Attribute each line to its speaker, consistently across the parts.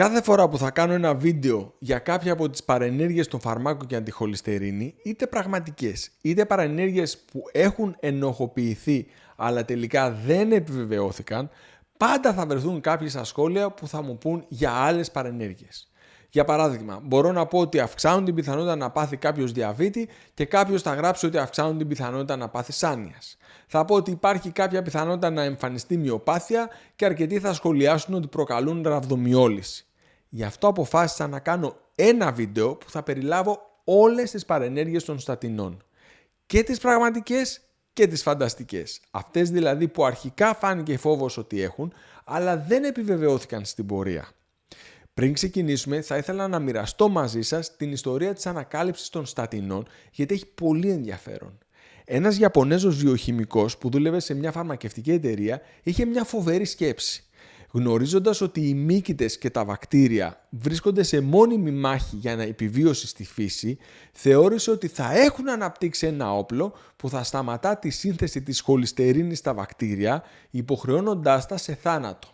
Speaker 1: Κάθε φορά που θα κάνω ένα βίντεο για κάποια από τις παρενέργειες των φαρμάκων για αντιχολυστερίνη, είτε πραγματικές, είτε παρενέργειες που έχουν ενοχοποιηθεί αλλά τελικά δεν επιβεβαιώθηκαν, πάντα θα βρεθούν κάποιοι στα σχόλια που θα μου πούν για άλλες παρενέργειες. Για παράδειγμα, μπορώ να πω ότι αυξάνουν την πιθανότητα να πάθει κάποιος διαβήτη και κάποιος θα γράψει ότι αυξάνουν την πιθανότητα να πάθει άνοιας. Θα πω ότι υπάρχει κάποια πιθανότητα να εμφανιστεί μυοπάθεια και αρκετοί θα σχολιάσουν ότι προκαλούν ραβδομυόληση. Γι' αυτό αποφάσισα να κάνω ένα βίντεο που θα περιλάβω όλες τις παρενέργειες των στατινών. Και τις πραγματικές και τις φανταστικές. Αυτές δηλαδή που αρχικά φάνηκε φόβος ότι έχουν, αλλά δεν επιβεβαιώθηκαν στην πορεία. Πριν ξεκινήσουμε, θα ήθελα να μοιραστώ μαζί σας την ιστορία της ανακάλυψης των στατινών, γιατί έχει πολύ ενδιαφέρον. Ένας Ιαπωνέζος βιοχημικός που δούλευε σε μια φαρμακευτική εταιρεία είχε μια φοβερή σκέψη. Γνωρίζοντας ότι οι μύκητες και τα βακτήρια βρίσκονται σε μόνιμη μάχη για επιβίωση στη φύση, θεώρησε ότι θα έχουν αναπτύξει ένα όπλο που θα σταματά τη σύνθεση της χολυστερίνης στα βακτήρια, υποχρεώνοντάς τα σε θάνατο.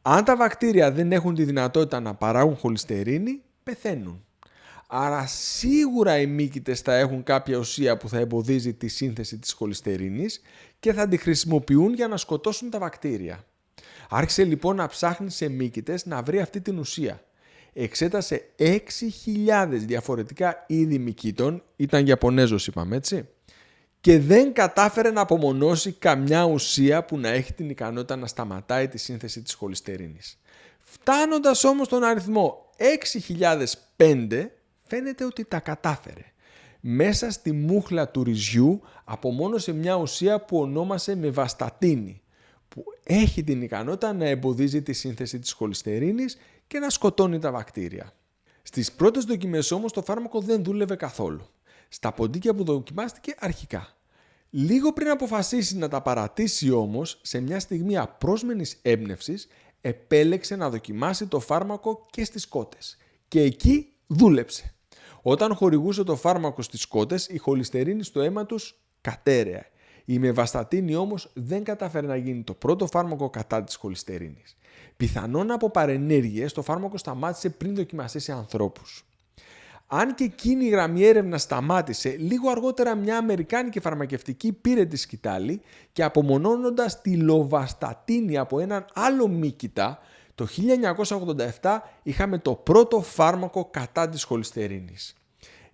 Speaker 1: Αν τα βακτήρια δεν έχουν τη δυνατότητα να παράγουν χολυστερίνη, πεθαίνουν. Άρα σίγουρα οι μύκητες θα έχουν κάποια ουσία που θα εμποδίζει τη σύνθεση της χολυστερίνης και θα τη χρησιμοποιούν για να σκοτώσουν τα βακτήρια. Άρχισε λοιπόν να ψάχνει σε μύκητες να βρει αυτή την ουσία. Εξέτασε 6.000 διαφορετικά είδη μυκήτων, ήταν Ιαπωνέζος είπαμε έτσι, και δεν κατάφερε να απομονώσει καμιά ουσία που να έχει την ικανότητα να σταματάει τη σύνθεση της χολυστερίνης. Φτάνοντας όμως τον αριθμό 6.005, φαίνεται ότι τα κατάφερε. Μέσα στη μούχλα του ρυζιού απομόνωσε μια ουσία που ονόμασε μεβαστατίνη, που έχει την ικανότητα να εμποδίζει τη σύνθεση της χολυστερίνης και να σκοτώνει τα βακτήρια. Στις πρώτες δοκιμές όμως το φάρμακο δεν δούλευε καθόλου. Στα ποντίκια που δοκιμάστηκε αρχικά. Λίγο πριν αποφασίσει να τα παρατήσει όμως, σε μια στιγμή απρόσμενης έμπνευσης, επέλεξε να δοκιμάσει το φάρμακο και στις κότες. Και εκεί δούλεψε. Όταν χορηγούσε το φάρμακο στις κότες, η χολυστερίνη στο αίμα τους κατέρεε. Η μεβαστατίνη όμως δεν κατάφερε να γίνει το πρώτο φάρμακο κατά της χολυστερίνης. Πιθανόν από παρενέργειες το φάρμακο σταμάτησε πριν δοκιμαστεί σε ανθρώπους. Αν και εκείνη η γραμμή έρευνα σταμάτησε, λίγο αργότερα μια αμερικάνικη φαρμακευτική πήρε τη σκητάλη και απομονώνοντας τη λοβαστατίνη από έναν άλλο μύκητα, το 1987 είχαμε το πρώτο φάρμακο κατά της χολυστερίνης.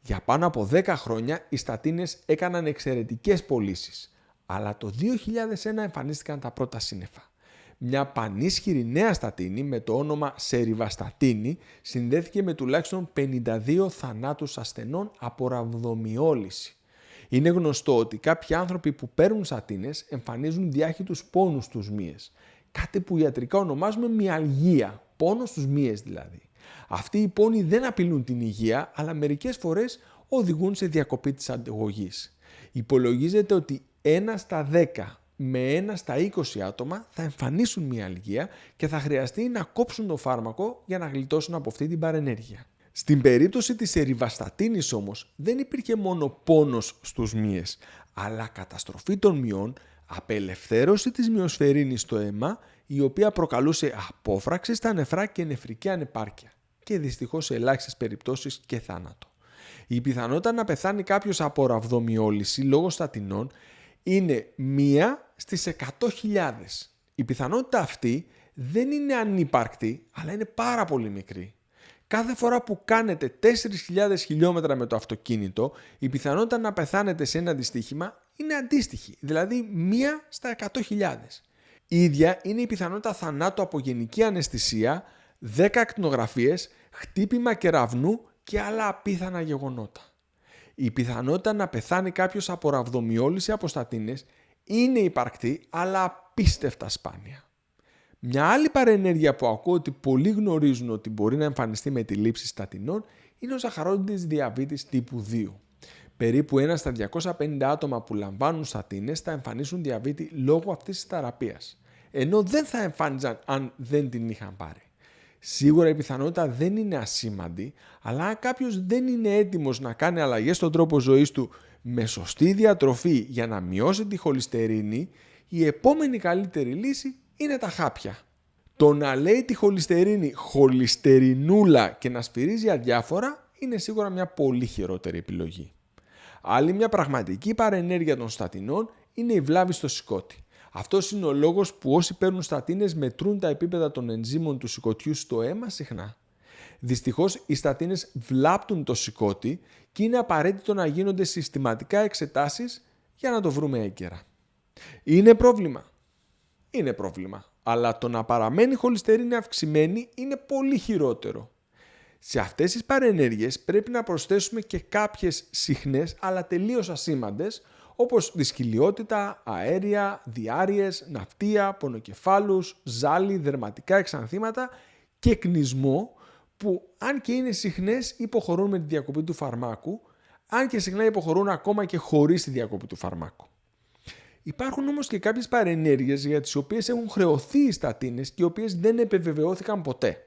Speaker 1: Για πάνω από 10 χρόνια οι στατίνες έκαναν εξαιρετικές πωλήσεις, αλλά το 2001 εμφανίστηκαν τα πρώτα σύννεφα. Μια πανίσχυρη νέα στατίνη με το όνομα σεριβαστατίνη συνδέθηκε με τουλάχιστον 52 θανάτους ασθενών από ραβδομυόληση. Είναι γνωστό ότι κάποιοι άνθρωποι που παίρνουν στατίνες εμφανίζουν διάχυτους πόνους στους μύες, κάτι που ιατρικά ονομάζουμε μυαλγία, πόνο στους μύες δηλαδή. Αυτοί οι πόνοι δεν απειλούν την υγεία, αλλά μερικές φορές οδηγούν σε διακοπή της ανταγωγής. Υπολογίζεται ότι 1 στα 10 με 1 στα 20 άτομα θα εμφανίσουν μυαλγία και θα χρειαστεί να κόψουν το φάρμακο για να γλιτώσουν από αυτή την παρενέργεια. Στην περίπτωση της σεριβαστατίνης όμως δεν υπήρχε μόνο πόνος στους μύες, αλλά καταστροφή των μυών, απελευθέρωση της μυοσφαιρίνης στο αίμα, η οποία προκαλούσε απόφραξη στα νεφρά και νεφρική ανεπάρκεια και δυστυχώς σε ελάχιστες περιπτώσεις και θάνατο. Η πιθανότητα να πεθάνει κάποιος από ραβδομυόληση λόγω στατινών είναι 1 στις 100.000. Η πιθανότητα αυτή δεν είναι ανύπαρκτη, αλλά είναι πάρα πολύ μικρή. Κάθε φορά που κάνετε 4.000 χιλιόμετρα με το αυτοκίνητο, η πιθανότητα να πεθάνετε σε ένα δυστύχημα είναι αντίστοιχη, δηλαδή 1 στα 100.000. Η ίδια είναι η πιθανότητα θανάτου από γενική αναισθησία, 10 ακτινογραφίες, χτύπημα κεραυνού και άλλα απίθανα γεγονότα. Η πιθανότητα να πεθάνει κάποιος από ραβδομυόληση από στατίνες είναι υπαρκτή, αλλά απίστευτα σπάνια. Μια άλλη παρενέργεια που ακούω ότι πολλοί γνωρίζουν ότι μπορεί να εμφανιστεί με τη λήψη στατινών είναι ο ζαχαρόδυτης διαβήτης τύπου 2. Περίπου 1 στα 250 άτομα που λαμβάνουν στατίνες θα εμφανίσουν διαβήτη λόγω αυτής της θεραπείας, ενώ δεν θα εμφάνιζαν αν δεν την είχαν πάρει. Σίγουρα η πιθανότητα δεν είναι ασήμαντη, αλλά αν κάποιος δεν είναι έτοιμος να κάνει αλλαγές στον τρόπο ζωής του με σωστή διατροφή για να μειώσει τη χολυστερίνη, η επόμενη καλύτερη λύση είναι τα χάπια. Το να λέει τη χολυστερίνη χολυστερινούλα και να σφυρίζει αδιάφορα είναι σίγουρα μια πολύ χειρότερη επιλογή. Άλλη μια πραγματική παρενέργεια των στατινών είναι η βλάβη στο σηκώτη. Αυτός είναι ο λόγος που όσοι παίρνουν στατίνες μετρούν τα επίπεδα των ενζύμων του σηκωτιού στο αίμα συχνά. Δυστυχώς, οι στατίνες βλάπτουν το σηκώτη και είναι απαραίτητο να γίνονται συστηματικά εξετάσεις για να το βρούμε έγκαιρα. Είναι πρόβλημα. Είναι πρόβλημα. Αλλά το να παραμένει η χολυστερίνη αυξημένη είναι πολύ χειρότερο. Σε αυτές τις παρενέργειες πρέπει να προσθέσουμε και κάποιες συχνές αλλά τελείως ασήμαντες, όπως δυσκυλιότητα, αέρια, διάρειες, ναυτία, πονοκεφάλους, ζάλι, δερματικά εξανθήματα και κνισμό που αν και είναι συχνές υποχωρούν με τη διακοπή του φαρμάκου, αν και συχνά υποχωρούν ακόμα και χωρίς τη διακοπή του φαρμάκου. Υπάρχουν όμως και κάποιες παρενέργειες για τις οποίες έχουν χρεωθεί οι στατίνες και οι οποίες δεν επιβεβαιώθηκαν ποτέ.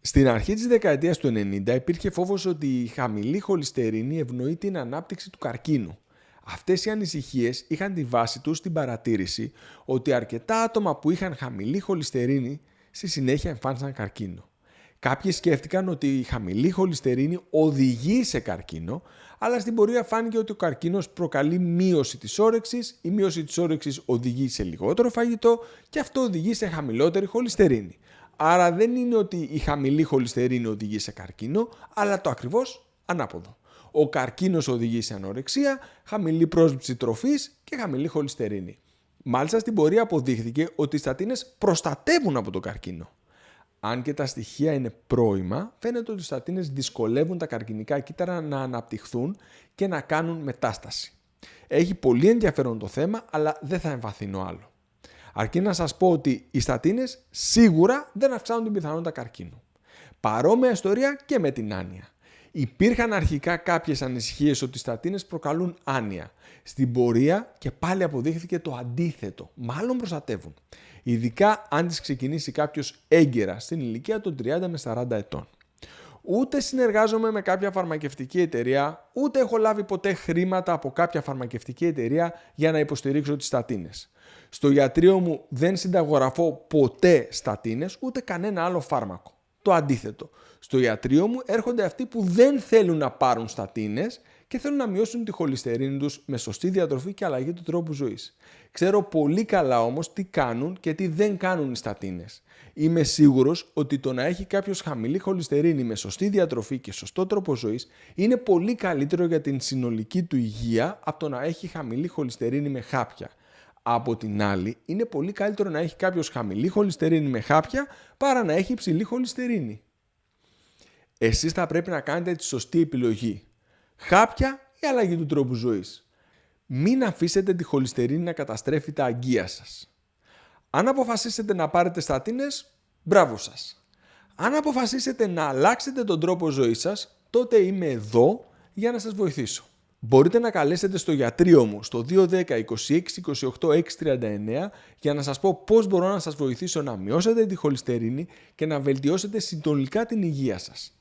Speaker 1: Στην αρχή της δεκαετίας του 90 υπήρχε φόβος ότι η χαμηλή χολυστερίνη ευνοεί την ανάπτυξη του καρκίνου. Αυτές οι ανησυχίες είχαν τη βάση τους στην παρατήρηση ότι αρκετά άτομα που είχαν χαμηλή χολυστερίνη στη συνέχεια εμφάνισαν καρκίνο. Κάποιοι σκέφτηκαν ότι η χαμηλή χολυστερίνη οδηγεί σε καρκίνο, αλλά στην πορεία φάνηκε ότι ο καρκίνος προκαλεί μείωση της όρεξης, η μείωση της όρεξης οδηγεί σε λιγότερο φαγητό και αυτό οδηγεί σε χαμηλότερη χολυστερίνη. Άρα δεν είναι ότι η χαμηλή χολυστερίνη οδηγεί σε καρκίνο, αλλά το ακριβώς ανάποδο. Ο καρκίνος οδηγεί σε ανορεξία, χαμηλή πρόσληψη τροφής και χαμηλή χολυστερίνη. Μάλιστα στην πορεία αποδείχθηκε ότι οι στατίνες προστατεύουν από τον καρκίνο. Αν και τα στοιχεία είναι πρώιμα, φαίνεται ότι οι στατίνες δυσκολεύουν τα καρκινικά κύτταρα να αναπτυχθούν και να κάνουν μετάσταση. Έχει πολύ ενδιαφέρον το θέμα, αλλά δεν θα εμβαθύνω άλλο. Αρκεί να σας πω ότι οι στατίνες σίγουρα δεν αυξάνουν την πιθανότητα καρκίνου. Παρόμοια ιστορία και με την άνοια. Υπήρχαν αρχικά κάποιες ανησυχίες ότι οι στατίνες προκαλούν άνοια. Στην πορεία και πάλι αποδείχθηκε το αντίθετο, μάλλον προστατεύουν. Ειδικά αν τις ξεκινήσει κάποιος έγκαιρα στην ηλικία των 30 με 40 ετών. Ούτε συνεργάζομαι με κάποια φαρμακευτική εταιρεία, ούτε έχω λάβει ποτέ χρήματα από κάποια φαρμακευτική εταιρεία για να υποστηρίξω τις στατίνες. Στο ιατρείο μου δεν συνταγογραφώ ποτέ στατίνες, ούτε κανένα άλλο φάρμακο. Το αντίθετο. Στο ιατρείο μου έρχονται αυτοί που δεν θέλουν να πάρουν στατίνες και θέλουν να μειώσουν τη χολυστερίνη τους με σωστή διατροφή και αλλαγή του τρόπου ζωής. Ξέρω πολύ καλά όμως τι κάνουν και τι δεν κάνουν οι στατίνες. Είμαι σίγουρος ότι το να έχει κάποιος χαμηλή χολυστερίνη με σωστή διατροφή και σωστό τρόπο ζωής είναι πολύ καλύτερο για την συνολική του υγεία από το να έχει χαμηλή χολυστερίνη με χάπια. Από την άλλη, είναι πολύ καλύτερο να έχει κάποιος χαμηλή χολυστερίνη με χάπια παρά να έχει υψηλή χολυστερίνη. Εσείς θα πρέπει να κάνετε τη σωστή επιλογή. Χάπια ή αλλαγή του τρόπου ζωής. Μην αφήσετε τη χολυστερίνη να καταστρέφει τα αγκία σας. Αν αποφασίσετε να πάρετε στατίνες, μπράβο σας. Αν αποφασίσετε να αλλάξετε τον τρόπο ζωής σας, τότε είμαι εδώ για να σας βοηθήσω. Μπορείτε να καλέσετε στο γιατρείο μου στο 210 26 28 639 για να σας πω πώς μπορώ να σας βοηθήσω να μειώσετε τη χολυστερίνη και να βελτιώσετε συνολικά την υγεία σας.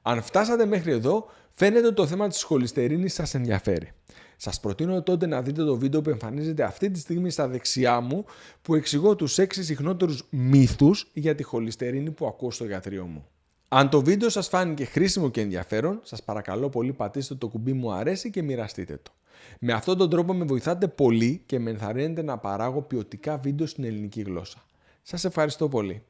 Speaker 1: Αν φτάσατε μέχρι εδώ, φαίνεται ότι το θέμα της χολυστερίνης σας ενδιαφέρει. Σας προτείνω τότε να δείτε το βίντεο που εμφανίζεται αυτή τη στιγμή στα δεξιά μου, που εξηγώ τους 6 συχνότερους μύθους για τη χολυστερίνη που ακούω στο γιατρείο μου. Αν το βίντεο σας φάνηκε χρήσιμο και ενδιαφέρον, σας παρακαλώ πολύ πατήστε το κουμπί μου αρέσει και μοιραστείτε το. Με αυτόν τον τρόπο με βοηθάτε πολύ και με ενθαρρύνετε να παράγω ποιοτικά βίντεο στην ελληνική γλώσσα. Σας ευχαριστώ πολύ.